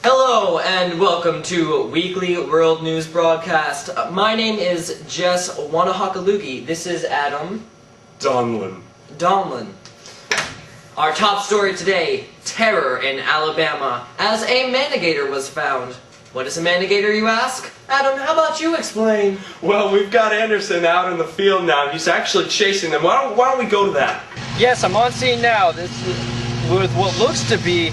Hello and welcome to Weekly World News Broadcast. My name is Jess Wanahakalugi. This is Adam Donlin. Our top story today, terror in Alabama as a manigator was found. What is a manigator, you ask? Adam, how about you explain? Well, we've got Anderson out in the field now. He's actually chasing them. Why don't we go to that? Yes, I'm on scene now. This is with what looks to be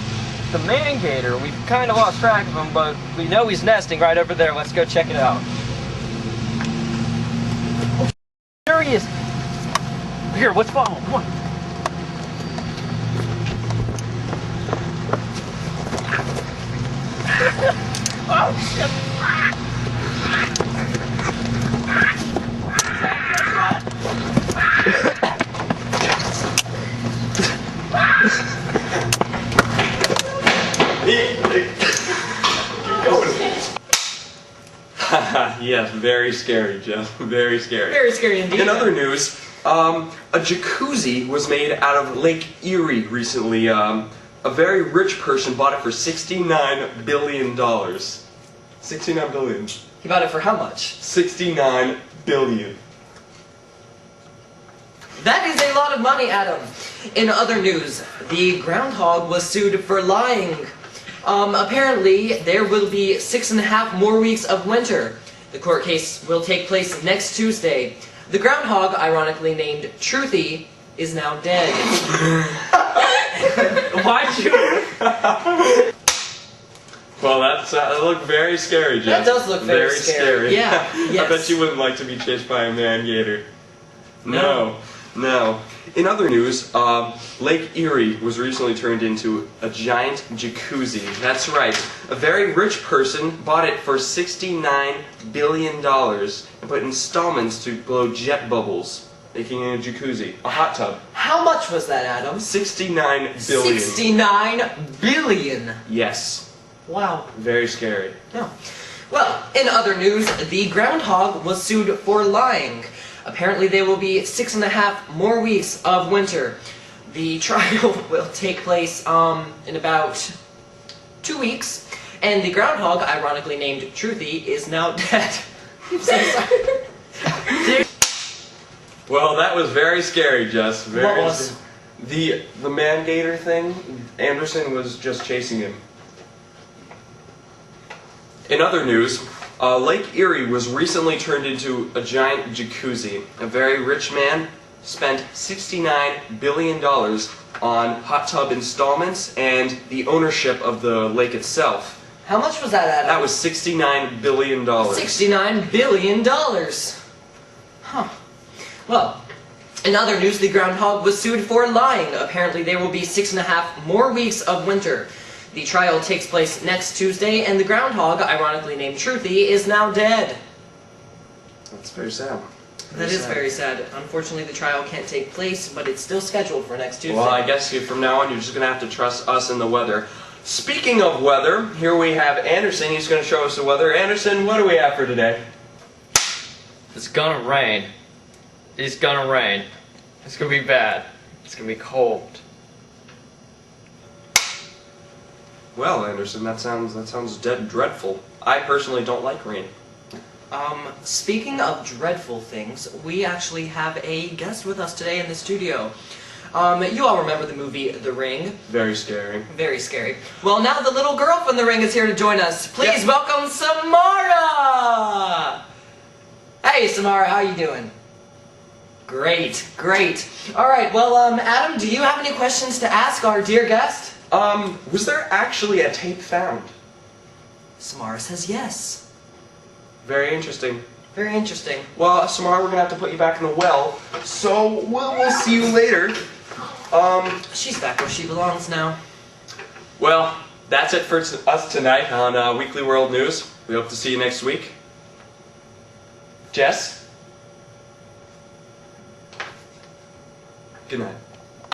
the manigator. We've kind of lost track of him, but we know he's nesting right over there. Let's go check it out. Oh, there he is. Here, let's follow him. Come on. Oh, shit. Yes, very scary, Jeff. Very scary. Very scary indeed. In other news, a jacuzzi was made out of Lake Erie recently. A very rich person bought it for $69 billion. $69 billion. He bought it for how much? $69 billion. That is a lot of money, Adam. In other news, the groundhog was sued for lying. Apparently, there will be 6.5 more weeks of winter. The court case will take place next Tuesday. The groundhog, ironically named Truthy, is now dead. Why'd you? Well, that looked very scary, Jeff. That does look very scary. Yeah, yes. I bet you wouldn't like to be chased by a man-gator. No. In other news, Lake Erie was recently turned into a giant jacuzzi. That's right. A very rich person bought it for $69 billion and put installments to blow jet bubbles, making it a jacuzzi, a hot tub. How much was that, Adam? $69 billion. 69 billion. Yes. Wow. Very scary. No. Well, in other news, the groundhog was sued for lying. Apparently there will be 6.5 more weeks of winter. The trial will take place in about 2 weeks, and the groundhog, ironically named Truthy, is now dead. I'm so sorry. Well, that was very scary, Jess. What was? The man-gator thing, Anderson was just chasing him. In other news, Lake Erie was recently turned into a giant jacuzzi. A very rich man spent $69 billion on hot tub installments and the ownership of the lake itself. How much was that, Adam? That was $69 billion. $69 billion. Huh. Well, in other news, the groundhog was sued for lying. Apparently there will be 6.5 more weeks of winter. The trial takes place next Tuesday, and the groundhog, ironically named Truthy, is now dead. That's very sad. That is very sad. Unfortunately, the trial can't take place, but it's still scheduled for next Tuesday. Well, I guess from now on, you're just going to have to trust us and the weather. Speaking of weather, here we have Anderson. He's going to show us the weather. Anderson, what do we have for today? It's gonna rain. It's gonna rain. It's gonna be bad. It's gonna be cold. Well, Anderson, that sounds dreadful. I personally don't like rain. Speaking of dreadful things, we actually have a guest with us today in the studio. You all remember the movie The Ring? Very scary. Very scary. Well, now the little girl from The Ring is here to join us. Please welcome Samara! Hey, Samara, how you doing? Great, great. Alright, well, Adam, do you have any questions to ask our dear guest? Was there actually a tape found? Samara says yes. Very interesting. Very interesting. Well, Samara, we're gonna have to put you back in the well, so we'll see you later. She's back where she belongs now. Well, that's it for us tonight on Weekly World News. We hope to see you next week. Jess? Good night.